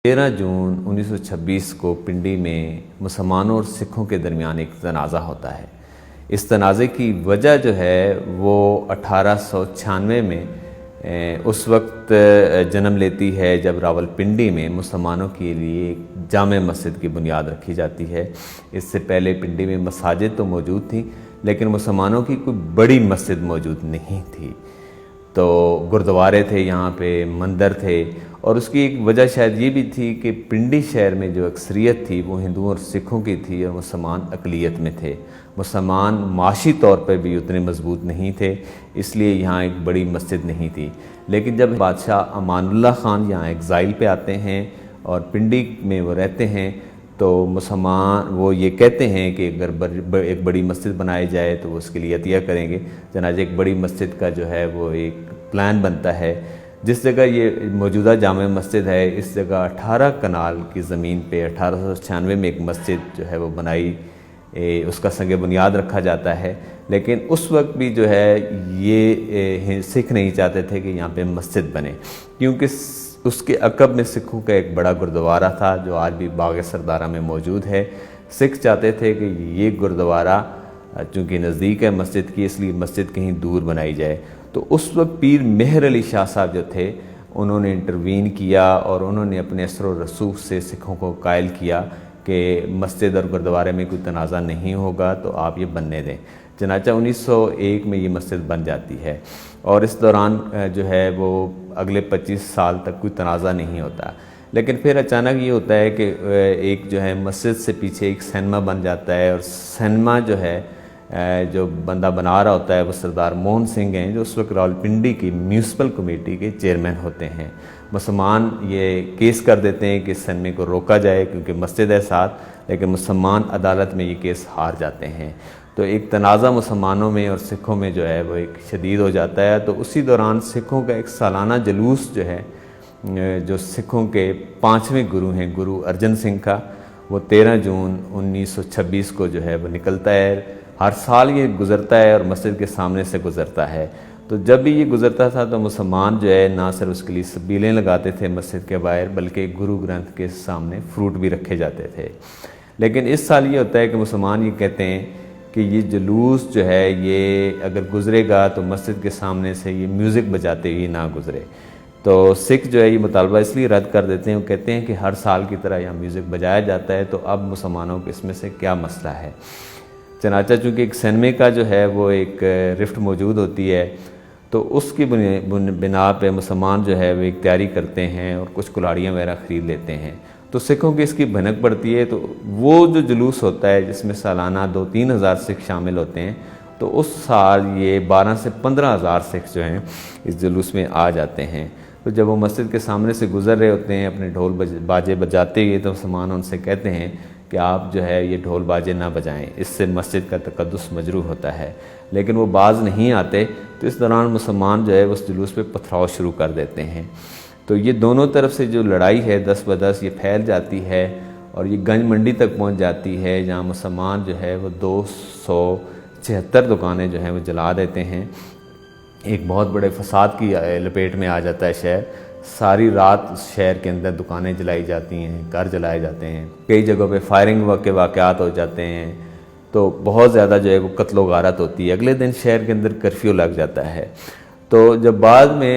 13 جون 1926 کو پنڈی میں مسلمانوں اور سکھوں کے درمیان ایک تنازع ہوتا ہے۔ اس تنازع کی وجہ جو ہے وہ 1896 میں اس وقت جنم لیتی ہے جب راول پنڈی میں مسلمانوں کے لیے ایک جامع مسجد کی بنیاد رکھی جاتی ہے۔ اس سے پہلے پنڈی میں مساجد تو موجود تھیں لیکن مسلمانوں کی کوئی بڑی مسجد موجود نہیں تھی۔ تو گردوارے تھے، یہاں پہ مندر تھے، اور اس کی ایک وجہ شاید یہ بھی تھی کہ پنڈی شہر میں جو اکثریت تھی وہ ہندوؤں اور سکھوں کی تھی اور مسلمان اقلیت میں تھے۔ مسلمان معاشی طور پر بھی اتنے مضبوط نہیں تھے، اس لیے یہاں ایک بڑی مسجد نہیں تھی۔ لیکن جب بادشاہ امان اللہ خان یہاں ایگزائل پہ آتے ہیں اور پنڈی میں وہ رہتے ہیں تو مسلمان وہ یہ کہتے ہیں کہ اگر ایک بڑی مسجد بنائی جائے تو وہ اس کے لیے عطیہ کریں گے۔ چنانچہ ایک بڑی مسجد کا جو ہے وہ ایک پلان بنتا ہے۔ جس جگہ یہ موجودہ جامع مسجد ہے اس جگہ 18 کنال کی زمین پہ 1896 میں ایک مسجد جو ہے وہ بنائی، اس کا سنگ بنیاد رکھا جاتا ہے۔ لیکن اس وقت بھی جو ہے یہ سکھ نہیں چاہتے تھے کہ یہاں پہ مسجد بنے، کیونکہ اس کے عقب میں سکھوں کا ایک بڑا گردوارہ تھا جو آج بھی باغ سردارہ میں موجود ہے۔ سکھ چاہتے تھے کہ یہ گردوارہ چونکہ نزدیک ہے مسجد کی، اس لیے مسجد کہیں دور بنائی جائے۔ تو اس وقت پیر مہر علی شاہ صاحب جو تھے انہوں نے انٹروین کیا اور انہوں نے اپنے اثر و رسوخ سے سکھوں کو قائل کیا کہ مسجد اور گردوارے میں کوئی تنازع نہیں ہوگا تو آپ یہ بننے دیں۔ چنانچہ 1901 میں یہ مسجد بن جاتی ہے اور اس دوران جو ہے وہ اگلے 25 سال تک کوئی تنازع نہیں ہوتا۔ لیکن پھر اچانک یہ ہوتا ہے کہ ایک جو ہے مسجد سے پیچھے ایک سینما بن جاتا ہے، اور سینما جو ہے جو بندہ بنا رہا ہوتا ہے وہ سردار موہن سنگھ ہیں جو اس وقت راولپنڈی کی میونسپل کمیٹی کے چیئرمین ہوتے ہیں۔ مسلمان یہ کیس کر دیتے ہیں کہ اس سینمے کو روکا جائے کیونکہ مسجد ہے ساتھ، لیکن مسلمان عدالت میں یہ کیس ہار جاتے ہیں۔ تو ایک تنازع مسلمانوں میں اور سکھوں میں جو ہے وہ ایک شدید ہو جاتا ہے۔ تو اسی دوران سکھوں کا ایک سالانہ جلوس جو ہے جو سکھوں کے 5ویں گرو ہیں گرو ارجن سنگھ کا، وہ 13 جون 1926 کو جو ہے وہ نکلتا ہے۔ ہر سال یہ گزرتا ہے اور مسجد کے سامنے سے گزرتا ہے۔ تو جب بھی یہ گزرتا تھا تو مسلمان جو ہے نہ صرف اس کے لیے سبیلیں لگاتے تھے مسجد کے باہر، بلکہ گرو گرنتھ کے سامنے فروٹ بھی رکھے جاتے تھے۔ لیکن اس سال یہ ہوتا ہے کہ مسلمان یہ کہتے ہیں کہ یہ جلوس جو ہے یہ اگر گزرے گا تو مسجد کے سامنے سے یہ میوزک بجاتے ہوئے نہ گزرے۔ تو سکھ جو ہے یہ مطالبہ اس لیے رد کر دیتے ہیں، وہ کہتے ہیں کہ ہر سال کی طرح یہاں میوزک بجایا جاتا ہے تو اب مسلمانوں کو اس میں سے کیا مسئلہ ہے۔ چنانچہ چونکہ ایک سینمے کا جو ہے وہ ایک رفٹ موجود ہوتی ہے تو اس کی بنا پہ مسلمان جو ہے وہ ایک تیاری کرتے ہیں اور کچھ کلاڑیاں وغیرہ خرید لیتے ہیں۔ تو سکھوں کی اس کی بھنک پڑتی ہے، تو وہ جو جلوس ہوتا ہے جس میں سالانہ 2-3 ہزار سکھ شامل ہوتے ہیں، تو اس سال یہ 12 سے 15 ہزار سکھ جو ہیں اس جلوس میں آ جاتے ہیں۔ تو جب وہ مسجد کے سامنے سے گزر رہے ہوتے ہیں اپنے ڈھول باجے بجاتے ہوئے، تو مسلمان ان سے کہتے ہیں کہ آپ جو ہے یہ ڈھول باجے نہ بجائیں، اس سے مسجد کا تقدس مجروح ہوتا ہے۔ لیکن وہ باز نہیں آتے، تو اس دوران مسلمان جو ہے اس جلوس پہ پتھراؤ شروع کر دیتے ہیں۔ تو یہ دونوں طرف سے جو لڑائی ہے 10 بدس یہ پھیل جاتی ہے اور یہ گنج منڈی تک پہنچ جاتی ہے، جہاں مسلمان جو ہے وہ 276 دکانیں جو ہیں وہ جلا دیتے ہیں۔ ایک بہت بڑے فساد کی لپیٹ میں آ جاتا ہے شہر۔ ساری رات شہر کے اندر دکانیں جلائی جاتی ہیں، گھر جلائے جاتے ہیں، کئی جگہوں پہ فائرنگ کے واقعات ہو جاتے ہیں۔ تو بہت زیادہ جو ہے وہ قتل و غارت ہوتی ہے۔ اگلے دن شہر کے اندر کرفیو لگ جاتا ہے۔ تو جب بعد میں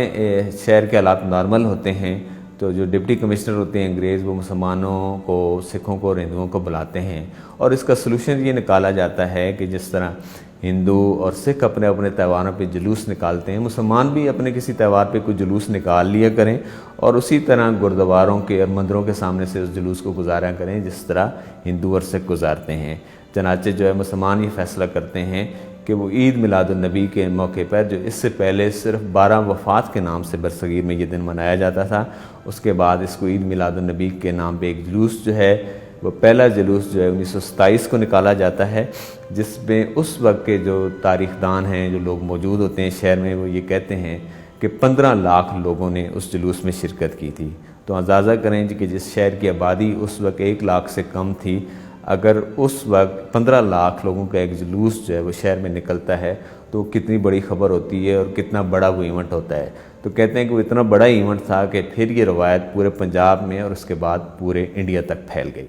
شہر کے حالات نارمل ہوتے ہیں تو جو ڈپٹی کمشنر ہوتے ہیں انگریز، وہ مسلمانوں کو، سکھوں کو اور ہندوؤں کو بلاتے ہیں اور اس کا سلوشن یہ نکالا جاتا ہے کہ جس طرح ہندو اور سکھ اپنے اپنے تہواروں پہ جلوس نکالتے ہیں، مسلمان بھی اپنے کسی تہوار پہ کوئی جلوس نکال لیا کریں اور اسی طرح گردواروں کے اور مندروں کے سامنے سے اس جلوس کو گزارا کریں جس طرح ہندو اور سکھ گزارتے ہیں۔ چنانچہ جو ہے مسلمان یہ فیصلہ کرتے ہیں کہ وہ عید میلاد النبی کے موقع پر، جو اس سے پہلے صرف 12 وفات کے نام سے برصغیر میں یہ دن منایا جاتا تھا، اس کے بعد اس کو عید میلاد النبی کے نام پہ ایک جلوس جو ہے وہ پہلا جلوس جو ہے 1927 کو نکالا جاتا ہے، جس میں اس وقت کے جو تاریخ دان ہیں، جو لوگ موجود ہوتے ہیں شہر میں، وہ یہ کہتے ہیں کہ 15 لاکھ لوگوں نے اس جلوس میں شرکت کی تھی۔ تو اندازہ کریں کہ جس شہر کی آبادی اس وقت 1 لاکھ سے کم تھی، اگر اس وقت 15 لاکھ لوگوں کا ایک جلوس جو ہے وہ شہر میں نکلتا ہے تو کتنی بڑی خبر ہوتی ہے اور کتنا بڑا وہ ایونٹ ہوتا ہے۔ تو کہتے ہیں کہ وہ اتنا بڑا ایونٹ تھا کہ پھر یہ روایت پورے پنجاب میں اور اس کے بعد پورے انڈیا تک پھیل گئی۔